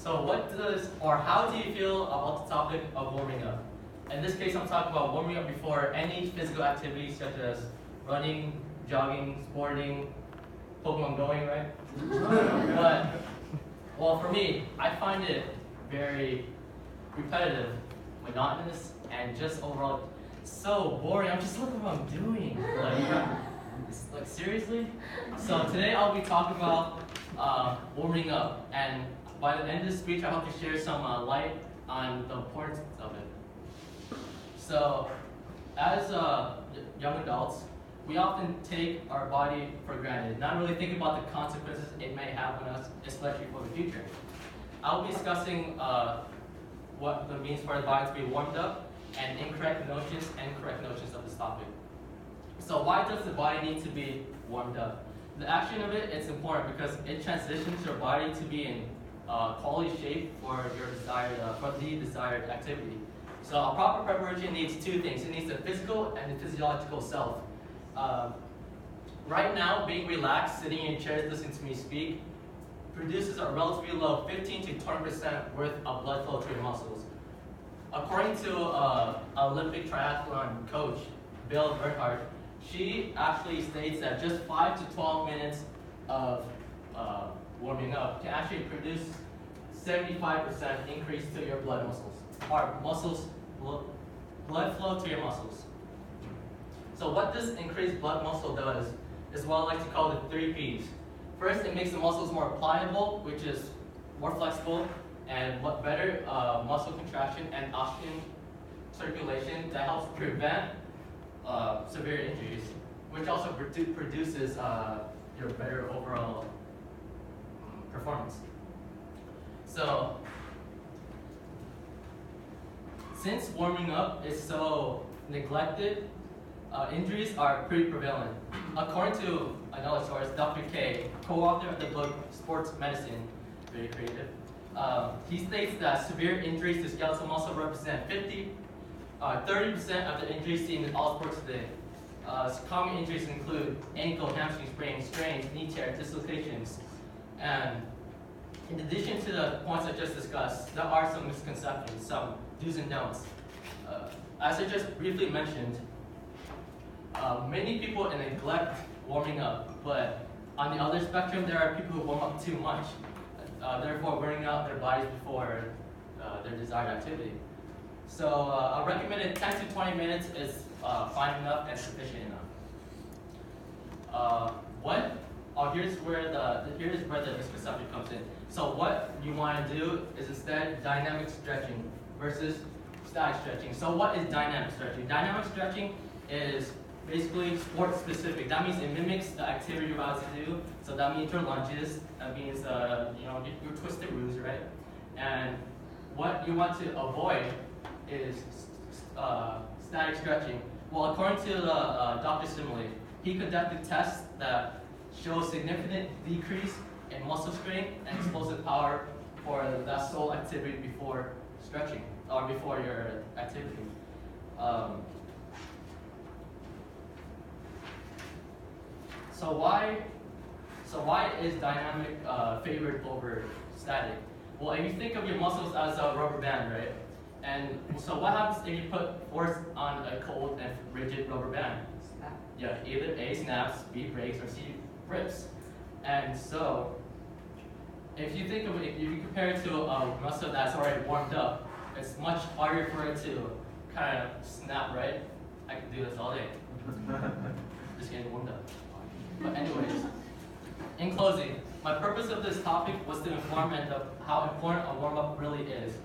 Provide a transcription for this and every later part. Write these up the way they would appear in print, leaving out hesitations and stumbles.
So what does, or how do you feel about the topic of warming up? In this case, I'm talking about warming up before any physical activity such as running, jogging, sporting, Pokemon going, right? But, well, for me, I find it very repetitive, monotonous, and just overall so boring. I'm just looking at what I'm doing. Like seriously? So today I'll be talking about warming up, and by the end of the speech, I hope to share some light on the importance of it. So, as young adults, we often take our body for granted, not really thinking about the consequences it may have on us, especially for the future. I'll be discussing what it means for the body to be warmed up, and incorrect notions and correct notions of this topic. So why does the body need to be warmed up? The action of it is important because it transitions your body to be in quality shape for your desired, for the desired activity. So a proper preparation needs two things. It needs the physical and the physiological self. Right now, being relaxed, sitting in chairs, listening to me speak, produces a relatively low 15 to 20% worth of blood flow to your muscles. According to Olympic triathlon coach Bill Bernhardt, she actually states that just 5 to 12 minutes of warming up can actually produce 75% increase to your blood muscles, blood flow to your muscles. So what this increased blood muscle does is what I like to call the 3 Ps. First, it makes the muscles more pliable, which is more flexible, and better muscle contraction and oxygen circulation that helps prevent severe injuries, which also produces your better overall performance. So, since warming up is so neglected, injuries are pretty prevalent. According to another source, Dr. K, co-author of the book Sports Medicine, very creative, he states that severe injuries to skeletal muscle represent 30% of the injuries seen in all sports today. Common injuries include ankle, hamstring sprains, strains, knee tear, dislocations, and in addition to the points I just discussed, there are some misconceptions, some do's and don'ts. As I just briefly mentioned, many people neglect warming up, but on the other spectrum, there are people who warm up too much, therefore burning out their bodies before their desired activity. So a recommended 10 to 20 minutes is fine enough and sufficient enough. Here's where the misconception comes in. So what you want to do is instead dynamic stretching versus static stretching. So what is dynamic stretching? Dynamic stretching is basically sport specific. That means it mimics the activity you're about to do. So that means your lunges. That means your twisted roos, right? And what you want to avoid is static stretching. Well, according to Dr. Simile, he conducted tests that show significant decrease in muscle strength and explosive power for that sole activity before stretching or before your activity. So why is dynamic favored over static? Well, if you think of your muscles as a rubber band, right? And so what happens if you put force on a cold and rigid rubber band? Snap. Yeah, either A, snaps, B, breaks, or C, rips. And so, if you think of it, if you compare it to a muscle that's already warmed up, it's much harder for it to kind of snap, right? I can do this all day. Just getting warmed up. But anyways, in closing, my purpose of this topic was to inform of how important a warm-up really is.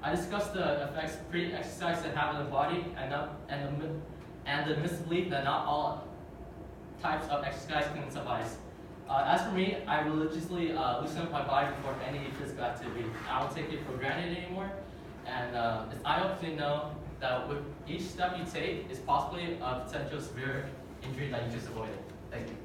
I discussed the effects pre-exercise can have on the body and the misbelief that not all types of exercise can suffice. As for me, I religiously loosen up my body before any physical activity. I don't take it for granted anymore, and it's eye-opening to know that with each step you take is possibly a potential severe injury that you just avoided. Thank you.